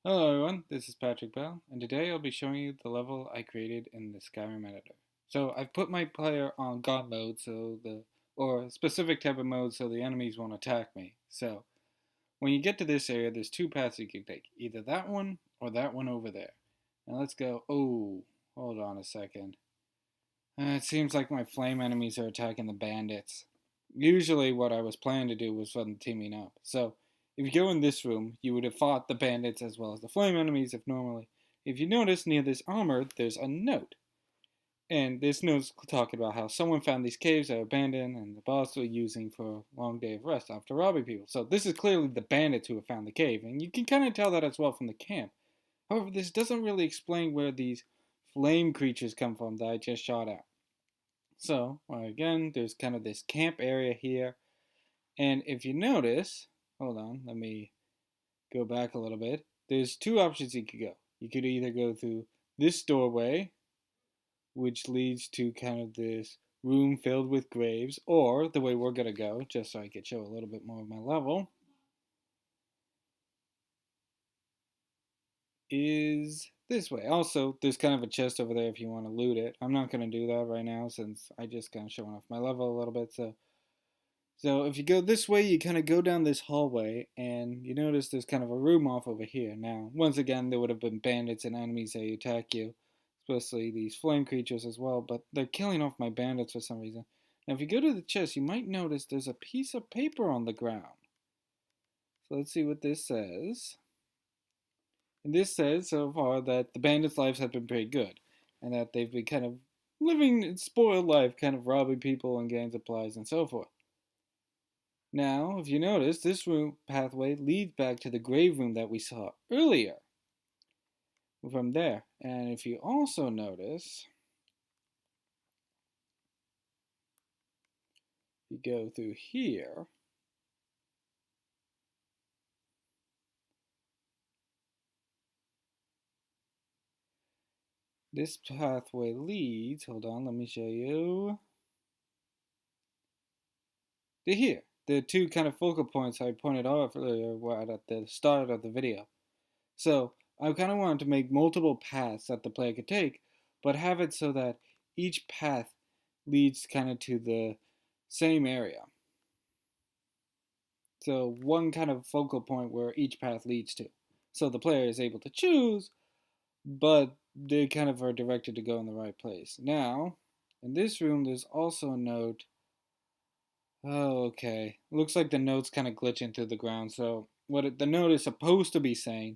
Hello everyone, this is Patrick Bell, and today I'll be showing you the level I created in the Skyrim editor. So I've put my player on God mode, or a specific type of mode so the enemies won't attack me. So when you get to this area, there's two paths you can take, either that one or that one over there. Now let's go. Oh, hold on a second. It seems like my flame enemies are attacking the bandits. Usually what I was planning to do was them teaming up. So if you go in this room, you would have fought the bandits as well as the flame enemies if normally. If you notice near this armor, there's a note. And this note's talking about how someone found these caves that are abandoned and the boss was using for a long day of rest after robbing people. So this is clearly the bandits who have found the cave, and you can kind of tell that as well from the camp. However, this doesn't really explain where these flame creatures come from that I just shot at. So, again, there's kind of this camp area here. And if you notice, hold on, let me go back a little bit. There's two options you could go. You could either go through this doorway, which leads to kind of this room filled with graves, or the way we're going to go, just so I could show a little bit more of my level, is this way. Also, there's kind of a chest over there if you want to loot it. I'm not going to do that right now since I just kind of showing off my level a little bit, so if you go this way, you kind of go down this hallway, and you notice there's kind of a room off over here. Now, once again, there would have been bandits and enemies that attack you, especially these flame creatures as well, but they're killing off my bandits for some reason. Now, if you go to the chest, you might notice there's a piece of paper on the ground. So let's see what this says. And this says so far that the bandits' lives have been pretty good, and that they've been kind of living a spoiled life, kind of robbing people and getting supplies and so forth. Now, if you notice, this room pathway leads back to the grave room that we saw earlier from there. And if you also notice, you go through here, this pathway leads, hold on, let me show you, to here. The two kind of focal points I pointed out earlier were at the start of the video. So I kind of wanted to make multiple paths that the player could take, but have it so that each path leads kind of to the same area. So one kind of focal point where each path leads to. So the player is able to choose, but they kind of are directed to go in the right place. Now, in this room, there's also a note. Oh, okay. Looks like the note's kind of glitching through the ground. So the note is supposed to be saying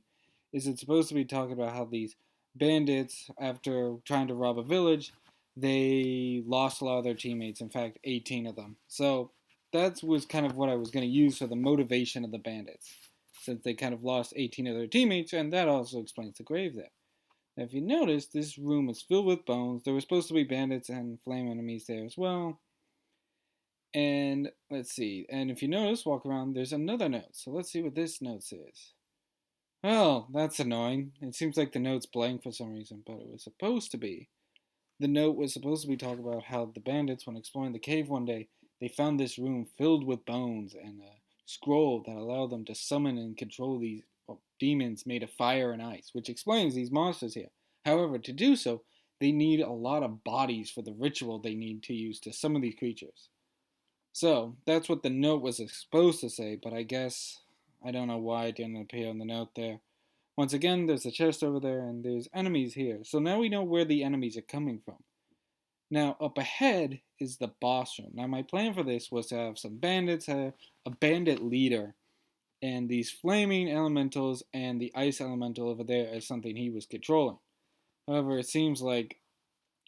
is it's supposed to be talking about how these bandits, after trying to rob a village, they lost a lot of their teammates. In fact, 18 of them. So that was kind of what I was going to use for the motivation of the bandits, since they kind of lost 18 of their teammates, and that also explains the grave there. Now, if you notice, this room is filled with bones. There were supposed to be bandits and flame enemies there as well. And let's see. And if you notice, walk around, there's another note. So let's see what this note says. Well, that's annoying. It seems like the note's blank for some reason, but it was supposed to be. The note was supposed to be talking about how the bandits, when exploring the cave one day, they found this room filled with bones and a scroll that allowed them to summon and control these demons made of fire and ice, which explains these monsters here. However, to do so, they need a lot of bodies for the ritual they need to use to summon these creatures. So, that's what the note was supposed to say, but I guess I don't know why it didn't appear on the note there. Once again, there's a chest over there, and there's enemies here. So now we know where the enemies are coming from. Now, up ahead is the boss room. Now, my plan for this was to have some bandits, a bandit leader, and these flaming elementals and the ice elemental over there as something he was controlling. However, it seems like,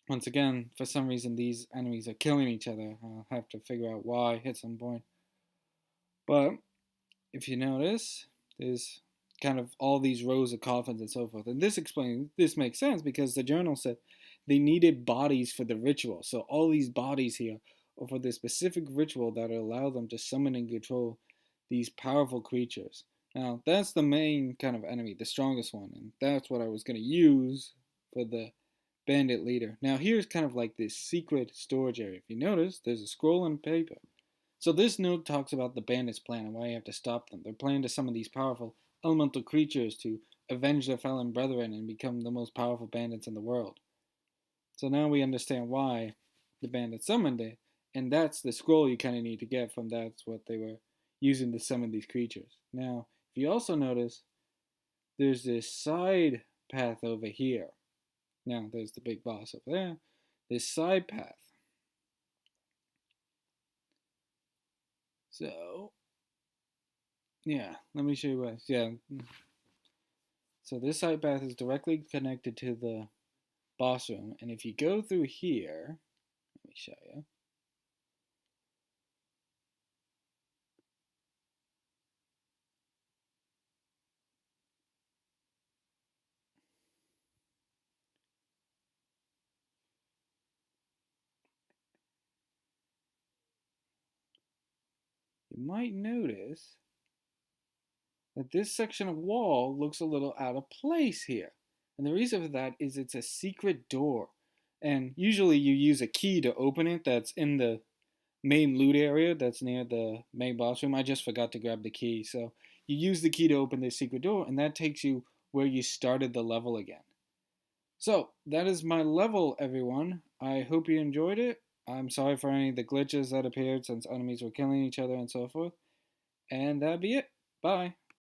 once again, for some reason, these enemies are killing each other. I'll have to figure out why at some point. But if you notice, there's kind of all these rows of coffins and so forth. And this makes sense because the journal said they needed bodies for the ritual. So all these bodies here are for the specific ritual that will allow them to summon and control these powerful creatures. Now, that's the main kind of enemy, the strongest one, and that's what I was going to use for the bandit leader. Now, here's kind of like this secret storage area. If you notice, there's a scroll and paper. So this note talks about the bandits' plan and why you have to stop them. They're planning to summon these powerful elemental creatures to avenge their fallen brethren and become the most powerful bandits in the world. So now we understand why the bandits summoned it, and that's the scroll you kind of need to get from that's what they were using to summon these creatures. Now, if you also notice, there's this side path over here. Now, there's the big boss over there. This side path. So, yeah, let me show you what. Yeah. So this side path is directly connected to the boss room, and if you go through here, let me show you. You might notice that this section of wall looks a little out of place here. And the reason for that is it's a secret door. And usually you use a key to open it that's in the main loot area that's near the main boss room. I just forgot to grab the key. So you use the key to open this secret door, and that takes you where you started the level again. So that is my level, everyone. I hope you enjoyed it. I'm sorry for any of the glitches that appeared since enemies were killing each other and so forth. And that'd be it. Bye.